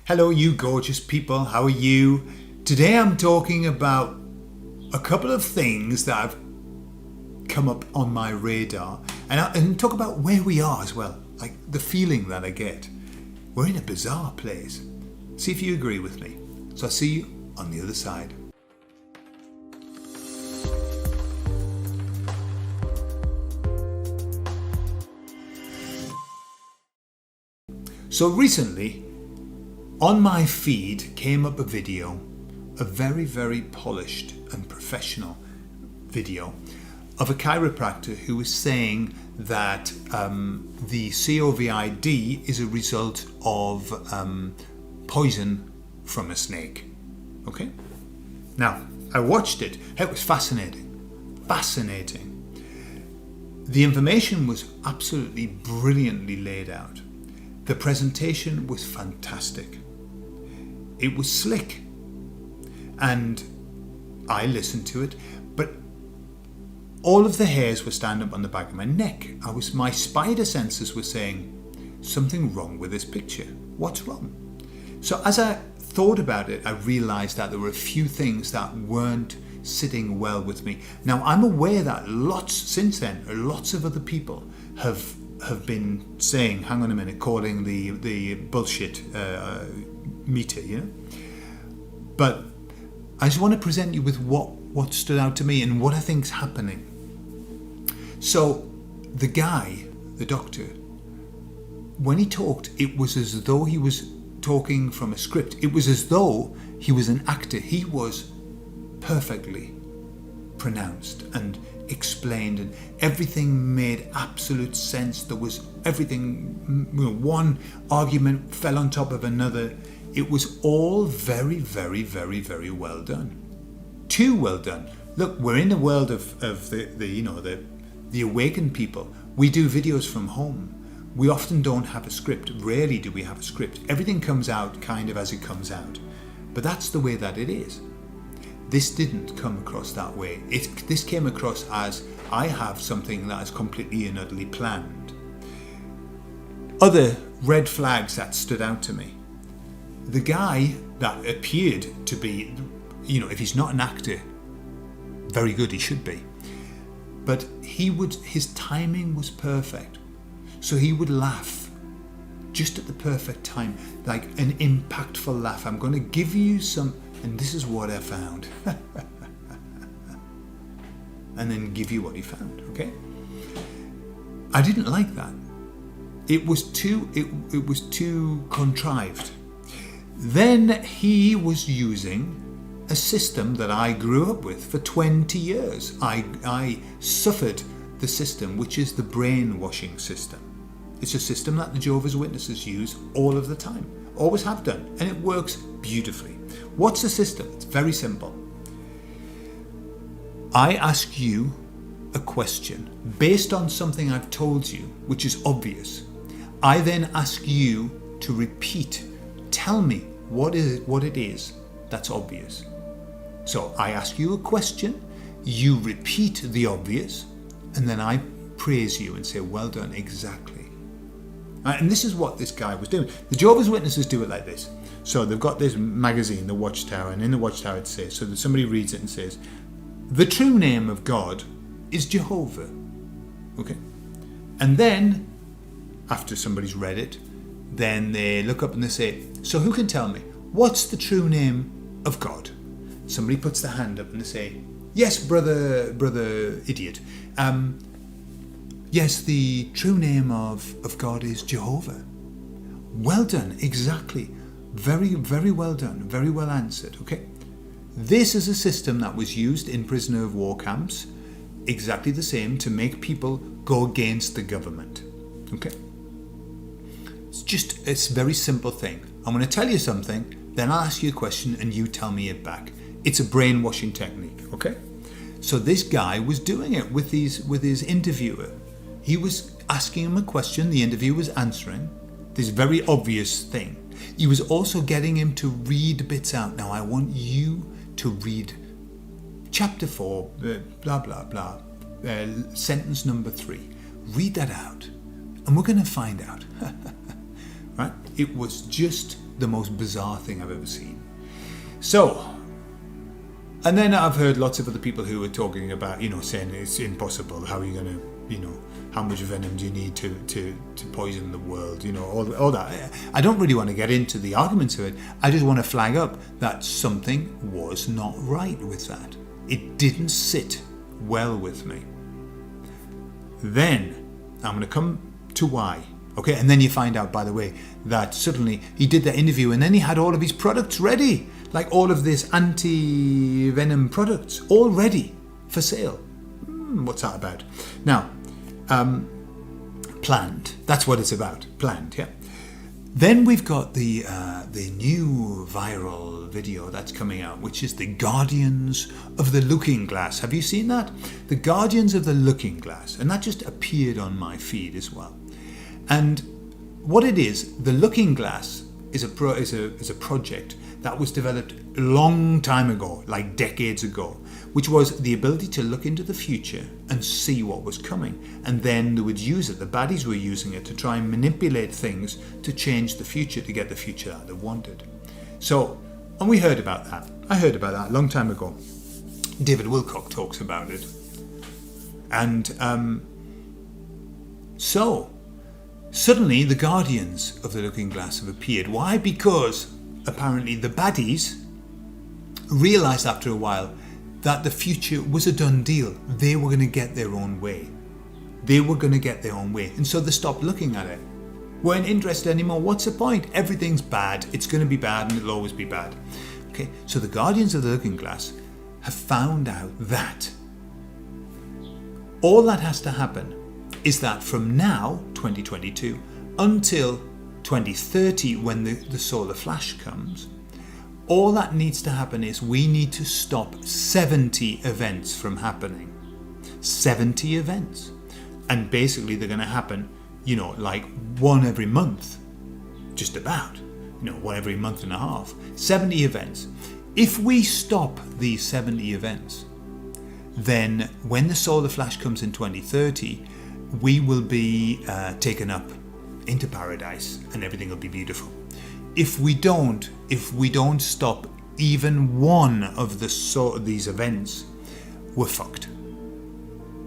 Hello, you gorgeous people. How are you? Today I'm talking about a couple of things that have come up on my radar and talk about where we are as well, like the feeling that I get. We're in a bizarre place. See if you agree with me. So I'll see you on the other side. So recently, on my feed came up a video, a very, very polished and professional video of a chiropractor who was saying that the COVID is a result of poison from a snake. Okay? Now, I watched it. It was fascinating. Fascinating. The information was absolutely brilliantly laid out. The presentation was fantastic. It was slick. And I listened to it, but all of the hairs were standing up on the back of my neck. My spider senses were saying, something wrong with this picture. What's wrong? So as I thought about it, I realized that there were a few things that weren't sitting well with me. Now, I'm aware that since then, lots of other people have been saying, hang on a minute, calling the bullshit meter, you know? But I just want to present you with what stood out to me and what I think's happening. So the guy, the doctor, when he talked, it was as though he was talking from a script. It was as though he was an actor. He was perfectly pronounced and explained, and everything made absolute sense. There was everything, one argument fell on top of another. It was all very, very, very, very well done. Too well done. Look, we're in the world of the awakened people. We do videos from home. We often don't have a script. Rarely do we have a script. Everything comes out kind of as it comes out. But that's the way that it is. This didn't come across that way. This came across as, I have something that is completely and utterly planned. Other red flags that stood out to me. The guy that appeared to be, if he's not an actor, very good, he should be. But his timing was perfect. So he would laugh just at the perfect time, like an impactful laugh. I'm going to give you some, and this is what I found. And then give you what he found, okay? I didn't like that. It was too contrived. Then he was using a system that I grew up with for 20 years. I suffered the system, which is the brainwashing system. It's a system that the Jehovah's Witnesses use all of the time, always have done, and it works beautifully. What's the system? It's very simple. I ask you a question based on something I've told you, which is obvious. I then ask you to repeat. Tell me what it is that's obvious. So I ask you a question, you repeat the obvious, and then I praise you and say, well done, exactly. And this is what this guy was doing. The Jehovah's Witnesses do it like this. So they've got this magazine, The Watchtower, and in The Watchtower it says, so that somebody reads it and says, the true name of God is Jehovah. Okay? And then, after somebody's read it, then they look up and they say, so who can tell me, what's the true name of God? Somebody puts their hand up and they say, yes, brother idiot. Yes, the true name of God is Jehovah. Well done, exactly. Very, very well done. Very well answered, okay? This is a system that was used in prisoner of war camps, exactly the same, to make people go against the government, okay? It's a very simple thing. I'm going to tell you something, then I'll ask you a question and you tell me it back. It's a brainwashing technique, okay? So this guy was doing it with his interviewer. He was asking him a question, the interviewer was answering this very obvious thing. He was also getting him to read bits out. Now I want you to read chapter 4, blah, blah, blah, sentence number 3. Read that out and we're going to find out. Right? It was just the most bizarre thing I've ever seen. So, and then I've heard lots of other people who are talking about, saying it's impossible. How are you going to, how much venom do you need to poison the world? All that. I don't really want to get into the arguments of it. I just want to flag up that something was not right with that. It didn't sit well with me. Then I'm going to come to why. Okay, and then you find out, by the way, that suddenly he did that interview and then he had all of his products ready. Like all of this anti-venom products all ready for sale. What's that about? Now, planned. That's what it's about. Planned, yeah. Then we've got the new viral video that's coming out, which is the Guardians of the Looking Glass. Have you seen that? The Guardians of the Looking Glass, and that just appeared on my feed as well. And what it is, the Looking Glass is a project that was developed a long time ago, like decades ago, which was the ability to look into the future and see what was coming. And then they would use it, the baddies were using it to try and manipulate things to change the future, to get the future that they wanted. So, and we heard about that. I heard about that a long time ago. David Wilcock talks about it. And so, suddenly the Guardians of the Looking Glass have appeared. Why? Because apparently the baddies realised after a while that the future was a done deal. They were going to get their own way. They were going to get their own way. And so they stopped looking at it. Weren't interested anymore. What's the point? Everything's bad. It's going to be bad and it'll always be bad. Okay, so the Guardians of the Looking Glass have found out that all that has to happen is that from now, 2022, until 2030, when the solar flash comes, all that needs to happen is we need to stop 70 events from happening. 70 events. And basically they're going to happen, like one every month. Just about. One every month and a half. 70 events. If we stop these 70 events, then when the solar flash comes in 2030, we will be taken up into paradise and everything will be beautiful. If we don't stop even one of these events, we're fucked.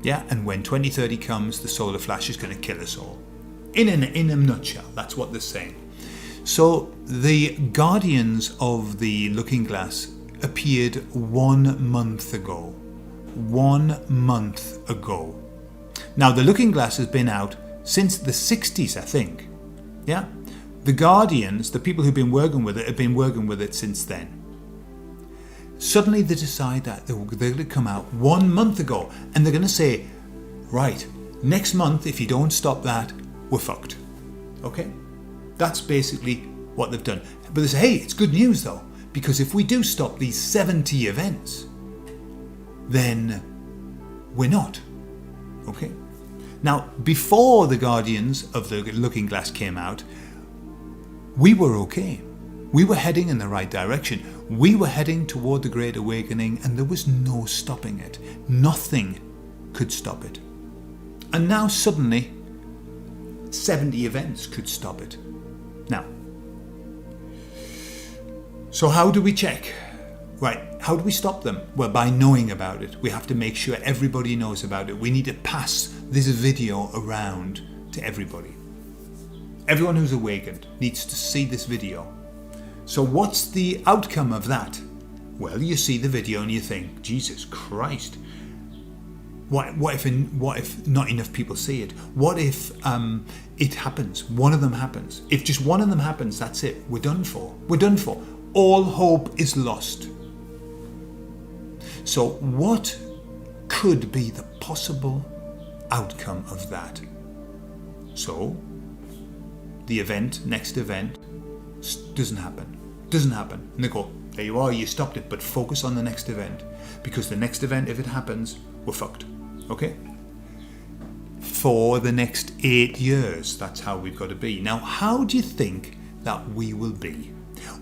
Yeah, and when 2030 comes, the solar flash is going to kill us all. In a nutshell, that's what they're saying. So the Guardians of the Looking Glass appeared 1 month ago. 1 month ago. Now the Looking Glass has been out since the 60s, I think. Yeah? The Guardians, the people who've been working with it, have been working with it since then. Suddenly they decide that they're going to come out 1 month ago and they're going to say, right, next month, if you don't stop that, we're fucked. Okay? That's basically what they've done. But they say, hey, it's good news though, because if we do stop these 70 events, then we're not. Okay? Now, before the Guardians of the Looking Glass came out, we were okay. We were heading in the right direction. We were heading toward the Great Awakening and there was no stopping it. Nothing could stop it. And now suddenly, 70 events could stop it. Now, so how do we check? Right, how do we stop them? Well, by knowing about it. We have to make sure everybody knows about it. We need to pass this video around to everybody. Everyone who's awakened needs to see this video. So what's the outcome of that? Well, you see the video and you think, Jesus Christ, what if not enough people see it? What if it happens? One of them happens. If just one of them happens, that's it. We're done for. We're done for. All hope is lost. So what could be the possible outcome of that? So the next event doesn't happen. And they go, there you are, you stopped it, but focus on the next event. Because the next event, if it happens, we're fucked. Okay? For the next 8 years, that's how we've got to be. Now, how do you think that we will be?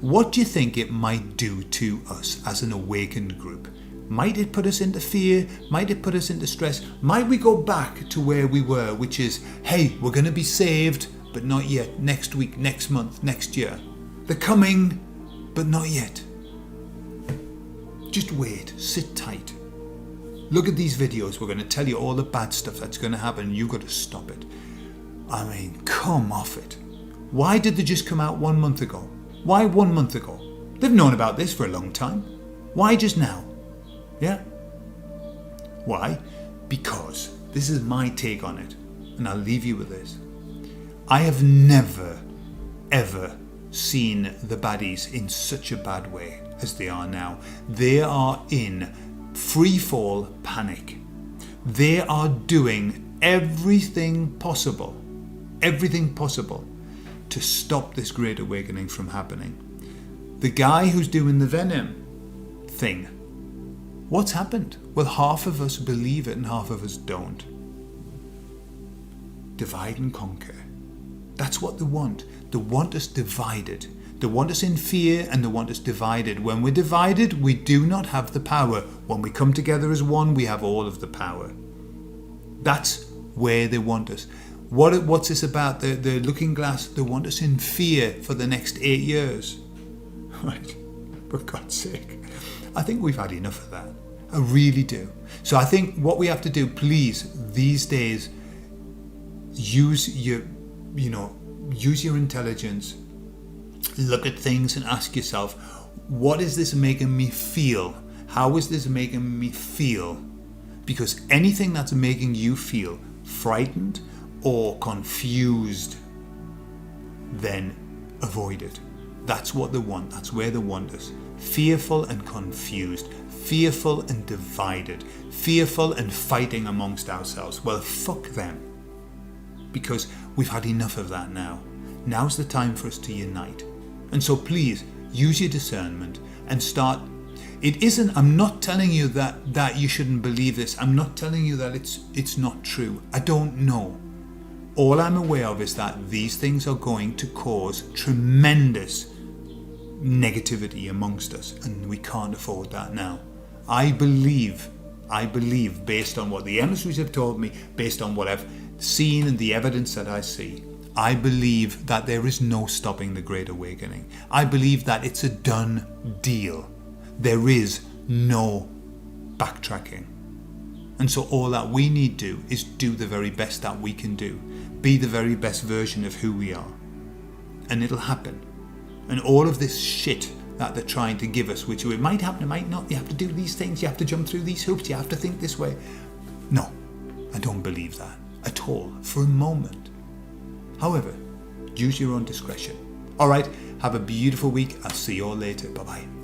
What do you think it might do to us as an awakened group? Might it put us into fear? Might it put us into stress? Might we go back to where we were, which is, hey, we're going to be saved, but not yet, next week, next month, next year? They're coming, but not yet. Just wait, sit tight. Look at these videos. We're going to tell you all the bad stuff that's going to happen. You've got to stop it. I mean, come off it. Why did they just come out 1 month ago? Why 1 month ago? They've known about this for a long time. Why just now? Yeah? Why? Because this is my take on it. And I'll leave you with this. I have never, ever seen the baddies in such a bad way as they are now. They are in free fall panic. They are doing everything possible to stop this great awakening from happening. The guy who's doing the Venom thing, what's happened? Well, half of us believe it and half of us don't. Divide and conquer. That's what they want. They want us divided. They want us in fear and they want us divided. When we're divided, we do not have the power. When we come together as one, we have all of the power. That's where they want us. What's this about? The looking glass, they want us in fear for the next 8 years. Right? For God's sake. I think we've had enough of that. I really do. So I think what we have to do, please, these days, use your intelligence. Look at things and ask yourself, what is this making me feel? How is this making me feel? Because anything that's making you feel frightened or confused, then avoid it. That's what they want. That's where they want us. Fearful and confused. Fearful and divided. Fearful and fighting amongst ourselves. Well, fuck them. Because we've had enough of that now. Now's the time for us to unite. And so please, use your discernment and start. It isn't, I'm not telling you that you shouldn't believe this. I'm not telling you that it's not true. I don't know. All I'm aware of is that these things are going to cause tremendous negativity amongst us, and we can't afford that now. I believe, based on what the emissaries have told me, based on what I've seen and the evidence that I see, I believe that there is no stopping the Great Awakening. I believe that it's a done deal. There is no backtracking. And so all that we need to do is do the very best that we can do. Be the very best version of who we are. And it'll happen. And all of this shit that they're trying to give us, which it might happen, it might not. You have to do these things. You have to jump through these hoops. You have to think this way. No, I don't believe that at all for a moment. However, use your own discretion. All right, have a beautiful week. I'll see you all later. Bye-bye.